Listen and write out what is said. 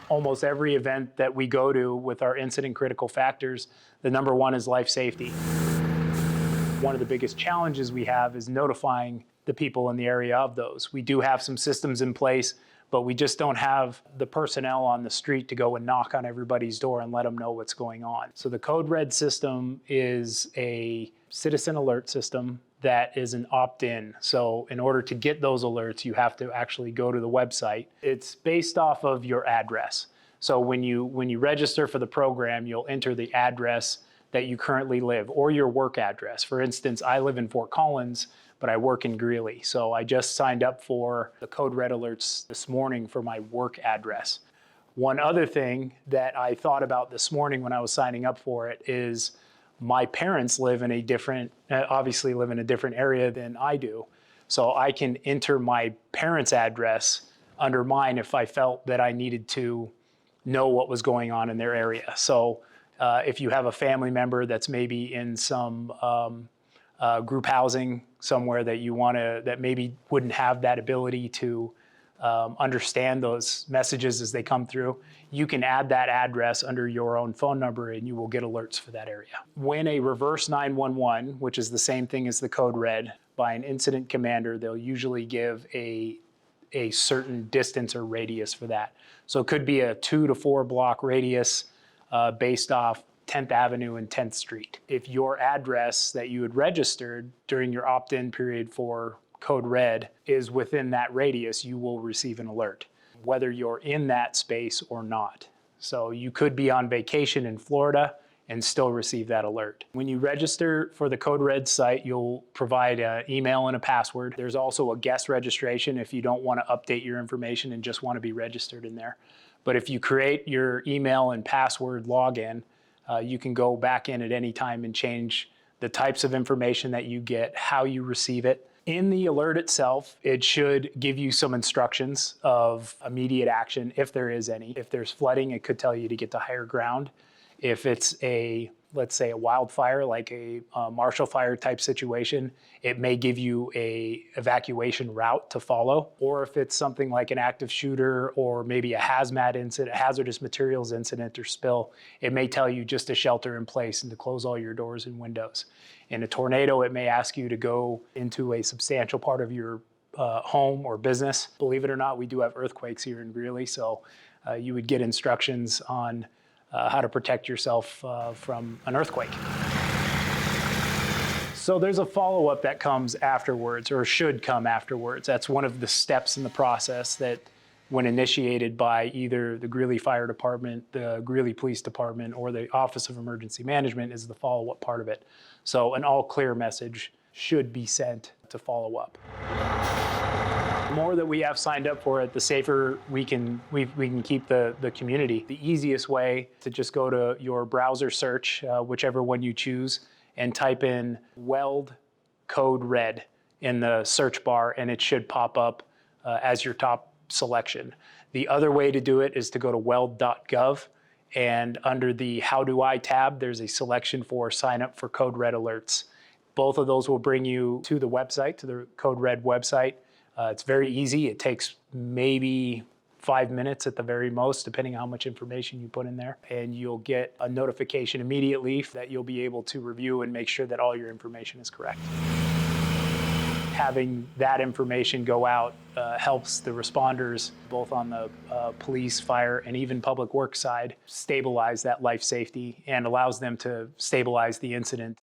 Almost every event that we go to with our incident critical factors, the number one is life safety. One of the biggest challenges we have is notifying the people in the area of those. We do have some systems in place, but we just don't have the personnel on the street to go and knock on everybody's door and let them know what's going on. So the Code RED system is a citizen alert system that is an opt-in. So in order to get those alerts, you have to actually go to the website. It's based off of your address. So when you register for the program, you'll enter the address that you currently live or your work address. For instance, I live in Fort Collins, but I work in Greeley. So I just signed up for the Code RED alerts this morning for my work address. One other thing that I thought about this morning when I was signing up for it is my parents live in a different, obviously live in a different area than I do. So I can enter my parents' address under mine if I felt that I needed to know what was going on in their area. So if you have a family member that's maybe in some group housing somewhere that you want to, that maybe wouldn't have that ability to understand those messages as they come through, you can add that address under your own phone number and you will get alerts for that area. When a reverse 911, which is the same thing as the Code RED, by an incident commander, they'll usually give a certain distance or radius for that. So it could be a 2 to 4 block radius based off 10th Avenue and 10th Street. If your address that you had registered during your opt-in period for Code RED is within that radius, you will receive an alert, whether you're in that space or not. So you could be on vacation in Florida and still receive that alert. When you register for the Code RED site, you'll provide an email and a password. There's also a guest registration if you don't want to update your information and just want to be registered in there. But if you create your email and password login, you can go back in at any time and change the types of information that you get, how you receive it. In the alert itself, it should give you some instructions of immediate action, if there is any. If there's flooding, it could tell you to get to higher ground. If it's a, let's say, a wildfire, like a Marshall Fire type situation, it may give you a evacuation route to follow. Or if it's something like an active shooter or maybe a hazmat incident, a hazardous materials incident or spill, it may tell you just to shelter in place and to close all your doors and windows. In a tornado, it may ask you to go into a substantial part of your home or business. Believe it or not, we do have earthquakes here in Greeley, so you would get instructions on how to protect yourself from an earthquake. So there's a follow-up that comes afterwards, or should come afterwards. That's one of the steps in the process that, when initiated by either the Greeley Fire Department, the Greeley Police Department, or the Office of Emergency Management, is the follow-up part of it. So an all-clear message should be sent to follow up. The more that we have signed up for it, the safer we can keep the community. The easiest way to just go to your browser search, whichever one you choose, and type in Weld Code RED in the search bar, and it should pop up as your top selection. The other way to do it is to go to weld.gov, and under the How Do I tab, there's a selection for sign up for Code RED alerts. Both of those will bring you to the website, to the Code RED website. It's very easy. It takes maybe 5 minutes at the very most, depending on how much information you put in there. And you'll get a notification immediately that you'll be able to review and make sure that all your information is correct. Having that information go out helps the responders, both on the police, fire, and even public works side, stabilize that life safety and allows them to stabilize the incident.